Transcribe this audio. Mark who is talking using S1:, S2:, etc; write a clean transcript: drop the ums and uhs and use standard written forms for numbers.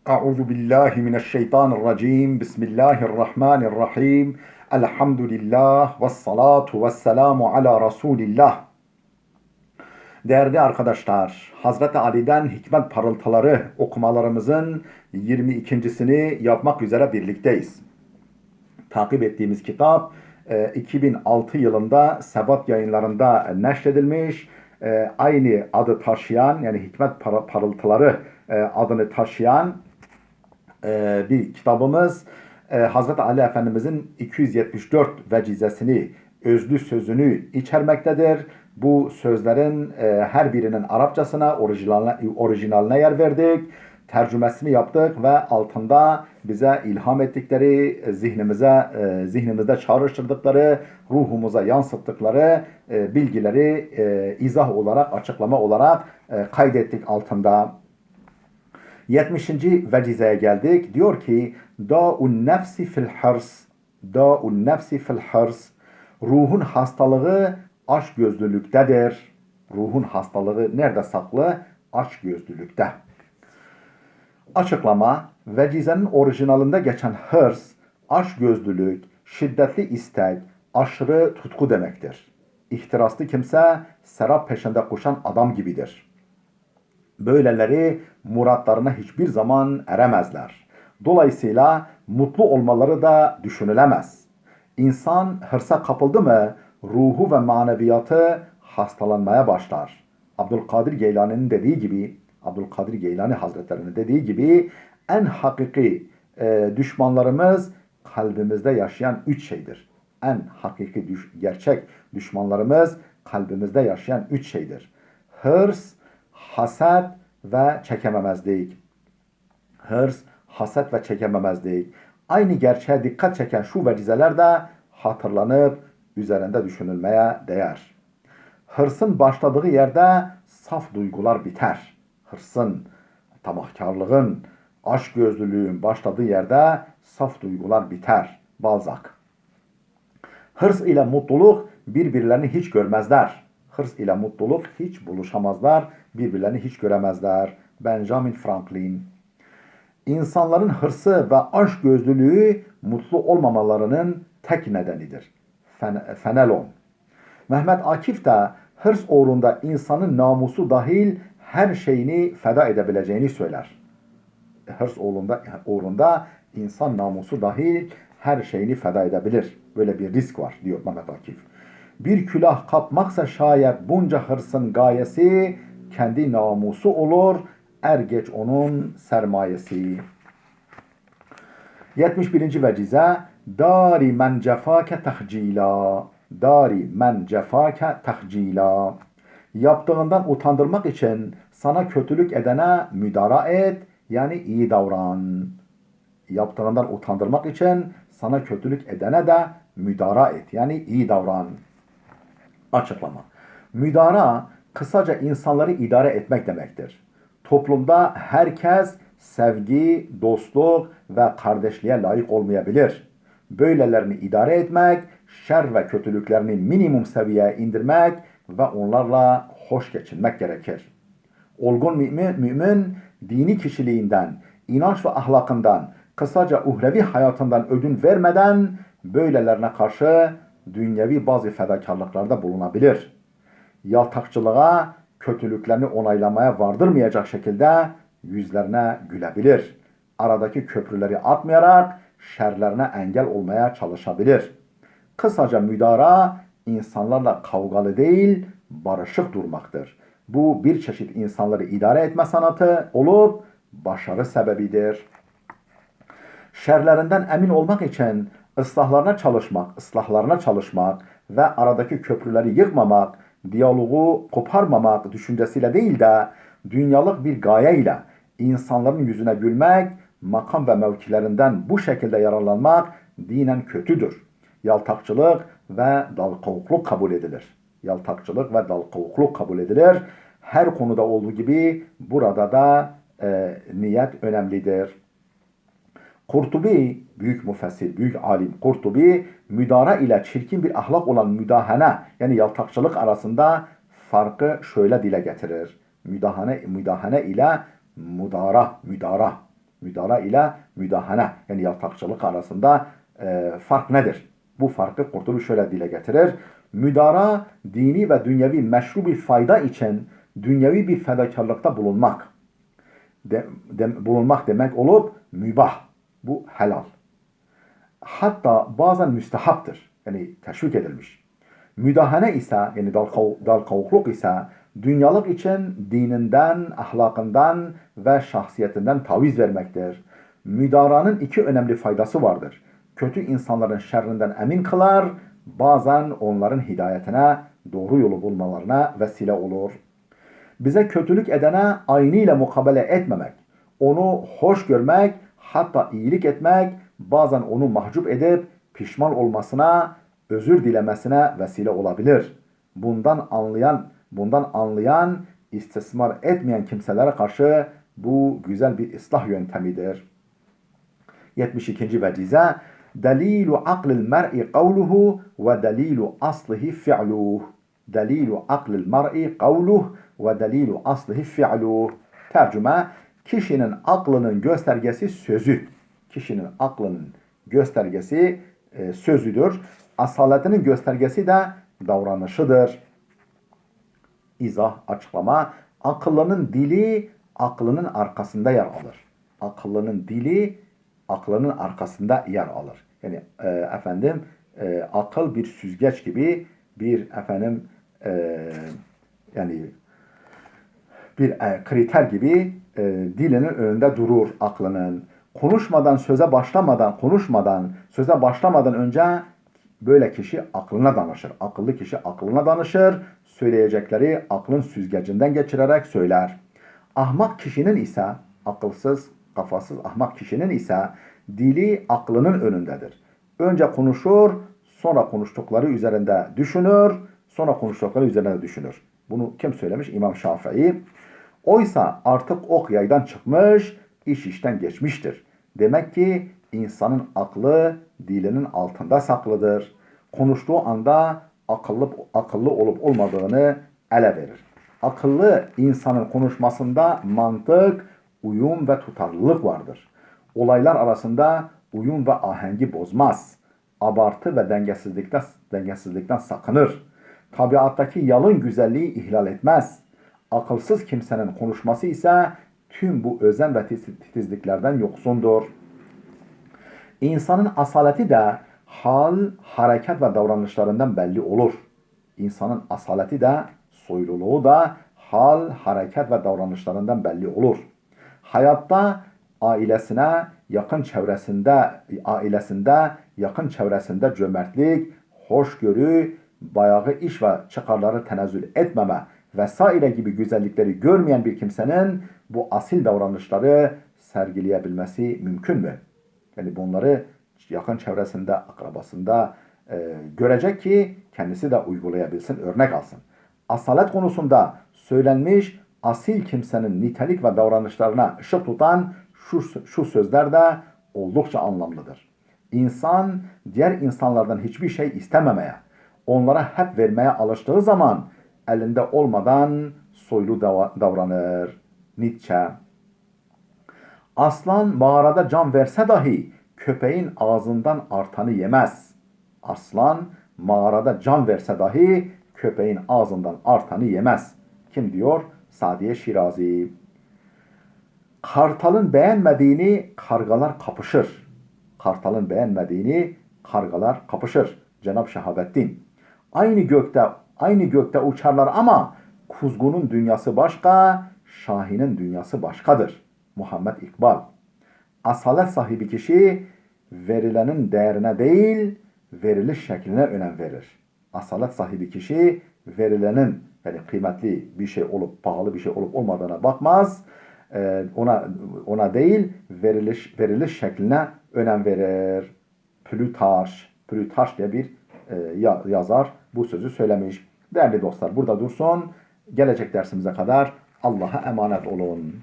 S1: Euzu billahi mineşşeytanirracim. Bismillahirrahmanirrahim. Elhamdülillah ve salatu ve selamu ala Resulillah. Değerli arkadaşlar, Hazreti Ali'den hikmet parıltıları okumalarımızın 22.sini yapmak üzere birlikteyiz. Takip ettiğimiz kitap 2006 yılında Sebat Yayınları'nda neşredilmiş. Aynı adı taşıyan, yani hikmet parıltıları adını taşıyan bir kitabımız. Hazreti Ali Efendimizin 274 vecizesini, özlü sözünü içermektedir. Bu sözlerin her birinin Arapçasına, orijinaline yer verdik. Tercümesini yaptık ve altında bize ilham ettikleri, zihnimizde çağrıştırdıkları, ruhumuza yansıttıkları bilgileri izah olarak, açıklama olarak kaydettik altında. 70. vecizeye geldik. Diyor ki Da'un nefsi fil hırs, Da'un nefsi fil hırs, ruhun hastalığı açgözlülüktedir. Ruhun hastalığı nerede saklı? Açgözlülükte. Açıklama: vecizenin orijinalinde geçen hırs, açgözlülük, şiddetli istek, aşırı tutku demektir. İhtiraslı kimse serap peşinde koşan adam gibidir. Böyleleri muratlarına hiçbir zaman eremezler. Dolayısıyla mutlu olmaları da düşünülemez. İnsan hırsa kapıldı mı ruhu ve maneviyatı hastalanmaya başlar. Abdülkadir Geylani'nin dediği gibi, Abdülkadir Geylani Hazretleri'nin dediği gibi en hakiki düşmanlarımız kalbimizde yaşayan üç şeydir. En hakiki gerçek düşmanlarımız kalbimizde yaşayan üç şeydir. Hırs, haset ve çekememezlik. Hırs, haset ve çekememezlik. Aynı gerçeğe dikkat çeken şu vecizeler de hatırlanıp üzerinde düşünülmeye değer. Hırsın başladığı yerde saf duygular biter. Hırsın, tamahkarlığın, açgözlülüğün başladığı yerde saf duygular biter. Balzac. Hırs ile mutluluk birbirlerini hiç görmezler. Hırs ile mutluluk hiç buluşamazlar, birbirlerini hiç göremezler. Benjamin Franklin. İnsanların hırsı ve açgözlülüğü mutlu olmamalarının tek nedenidir. Fenelon. Mehmet Akif de hırs uğrunda insanın namusu dahil her şeyini feda edebileceğini söyler. Hırs uğrunda insan namusu dahil her şeyini feda edebilir. Böyle bir risk var diyor Mehmet Akif. Bir külah kapmaksa şayet bunca hırsın gayesi, kendi namusu olur, er geç onun sermayesi. 71. vecize Dari men cefake tahcila, Dari men cefake tahcila. Yaptığından utandırmak için sana kötülük edene müdara et, yani iyi davran. Yaptığından utandırmak için sana kötülük edene de müdara et, yani iyi davran. Açıklama. Müdara, kısaca insanları idare etmek demektir. Toplumda herkes sevgi, dostluk ve kardeşliğe layık olmayabilir. Böylelerini idare etmek, şer ve kötülüklerini minimum seviyeye indirmek ve onlarla hoş geçinmek gerekir. Olgun mümin, dini kişiliğinden, inanç ve ahlakından, kısaca uhrevi hayatından ödün vermeden böylelerine karşı dünyevi bazı fedakarlıklarda bulunabilir. Yaltakçılığa, kötülüklerini onaylamaya vardırmayacak şekilde yüzlerine gülebilir. Aradaki köprüleri atmayarak şerlerine engel olmaya çalışabilir. Kısaca müdara, insanlarla kavgalı değil, barışık durmaktır. Bu bir çeşit insanları idare etme sanatı olup başarı sebebidir. Şerlerinden emin olmak için ıslahlarına çalışmak ve aradaki köprüleri yıkmamak, diyalogu koparmamak düşüncesiyle değil de dünyalık bir gayeyle insanların yüzüne gülmek, makam ve mevkilerinden bu şekilde yararlanmak dinen kötüdür. Yaltakçılık ve dalkavukluk kabul edilir. Yaltakçılık ve dalkavukluk kabul edilir. Her konuda olduğu gibi burada da niyet önemlidir. Kurtubi, büyük müfessir, büyük alim Kurtubi, müdara ile çirkin bir ahlak olan müdahane, yani yaltakçılık arasında farkı şöyle dile getirir. Müdahane ile müdara. Müdara ile müdahane yani yatakçılık arasında fark nedir? Bu farkı Kurtubi şöyle dile getirir. Müdara dini ve dünyevi meşru bir fayda için dünyevi bir fedakarlıkta bulunmak. Bulunmak demek olup mübah. Bu helal. Hatta bazen müstehaptır. Yani teşvik edilmiş. Müdahane ise yani dal kavukluk ise dünyalık için dininden, ahlakından ve şahsiyetinden taviz vermektir. Müdaranın iki önemli faydası vardır. Kötü insanların şerrinden emin kılar, bazen onların hidayetine, doğru yolu bulmalarına vesile olur. Bize kötülük edene aynıyla mukabele etmemek, onu hoş görmek, hatta iyilik etmek, bazen onu mahcup edip pişman olmasına, özür dilemesine vesile olabilir. Bundan anlayan, istismar etmeyen kimselere karşı bu güzel bir ıslah yöntemidir. 72. vecize Delilu aklil mer'i kavluhu ve delilu aslihi fi'luh. Delilu aklil mer'i kavluh ve delilu aslihi fi'luh. Tercüme, kişinin aklının göstergesi sözü. Kişinin aklının göstergesi sözüdür. Asaletinin göstergesi de davranışıdır. İzah, açıklama. Akıllının dili aklının arkasında yer alır. Akıllının dili aklının arkasında yer alır. Yani akıl bir süzgeç gibi bir yani bir kriter gibi dilinin önünde durur aklının. Konuşmadan söze başlamadan önce böyle kişi aklına danışır. Akıllı kişi aklına danışır. Söyleyecekleri aklın süzgecinden geçirerek söyler. Ahmak kişinin ise, akılsız, kafasız ahmak kişinin ise dili aklının önündedir. Önce konuşur, sonra konuştukları üzerinde düşünür, sonra konuştukları üzerinde düşünür. Bunu kim söylemiş? İmam Şafii. Oysa artık ok yaydan çıkmış, iş işten geçmiştir. Demek ki insanın aklı dilinin altında saklıdır. Konuştuğu anda akıllı olup olmadığını ele verir. Akıllı insanın konuşmasında mantık, uyum ve tutarlılık vardır. Olaylar arasında uyum ve ahengi bozmaz. Abartı ve dengesizlikten sakınır. Tabiattaki yalın güzelliği ihlal etmez. Akılsız kimsenin konuşması ise tüm bu özen ve titizliklerden yoksundur. İnsanın asaleti de hal, hareket ve davranışlarından belli olur. İnsanın asaleti de, soyluluğu da hal, hareket ve davranışlarından belli olur. Hayatta ailesinde, yakın çevresinde cömertlik, hoşgörü, bayağı iş ve çıkarları tenezzül etmeme vesaire gibi güzellikleri görmeyen bir kimsenin bu asil davranışları sergileyebilmesi mümkün mü? Yani bunları yakın çevresinde, akrabasında görecek ki kendisi de uygulayabilsin, örnek alsın. Asalet konusunda söylenmiş asil kimsenin nitelik ve davranışlarına ışık tutan şu sözler de oldukça anlamlıdır. İnsan diğer insanlardan hiçbir şey istememeye, onlara hep vermeye alıştığı zaman elinde olmadan soylu davranır. Nietzsche. Aslan mağarada can verse dahi köpeğin ağzından artanı yemez. Aslan mağarada can verse dahi köpeğin ağzından artanı yemez. Kim diyor? Sadiye Şirazi. Kartalın beğenmediğini kargalar kapışır. Kartalın beğenmediğini kargalar kapışır. Cenab-ı Şehabettin. Aynı gökte uçarlar ama kuzgunun dünyası başka, şahinin dünyası başkadır. Muhammed İkbal. Asalet sahibi kişi verilenin değerine değil, veriliş şekline önem verir. Asalet sahibi kişi verilenin yani kıymetli bir şey olup pahalı bir şey olup olmadığına bakmaz. Ona değil veriliş şekline önem verir. Plütarş diye bir yazar bu sözü söylemiş. Değerli dostlar burada dursun. Gelecek dersimize kadar Allah'a emanet olun.